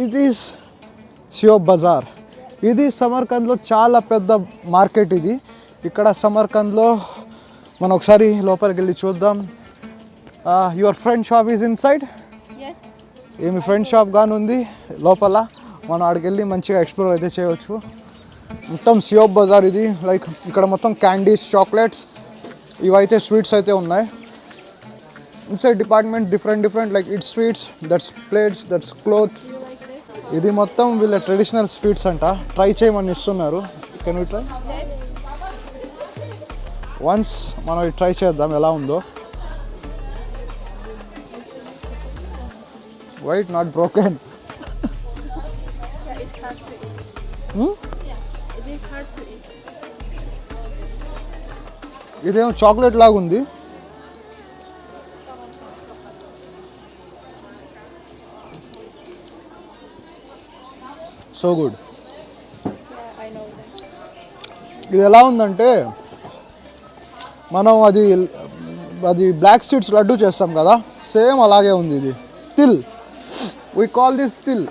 It is సియోబ్ Bazar. ఇది సమర్కంద్లో చాలా పెద్ద మార్కెట్. ఇది ఇక్కడ సమర్కంద్లో మనం ఒకసారి లోపలికి వెళ్ళి చూద్దాం. Your friend shop is in side. ఏమి ఫ్రెండ్ షాప్ కానీ ఉంది లోపల. మనం ఆడికి వెళ్ళి మంచిగా ఎక్స్ప్లోర్ అయితే చేయవచ్చు. మొత్తం సియోబ్ బజార్ ఇది. లైక్ ఇక్కడ మొత్తం క్యాండీస్, చాక్లెట్స్, ఇవైతే స్వీట్స్ అయితే ఉన్నాయి. Inside department different like it's sweets, that's plates, that's clothes. ఇది మొత్తం వీళ్ళ ట్రెడిషనల్ స్వీట్స్ అంట. ట్రై చేయమని ఇస్తున్నారు. Can we try? వన్స్ మనం ఇది ట్రై చేద్దాం ఎలా ఉందో. White not broken. ఇదేమో చాక్లెట్ లాగా ఉంది. So good. ఇది ఎలా ఉందంటే మనం అది బ్లాక్ సీడ్స్ లడ్డు చేస్తాం కదా, సేమ్ అలాగే ఉంది. ఇది తిల్, వీ కాల్ దిస్ తిల్.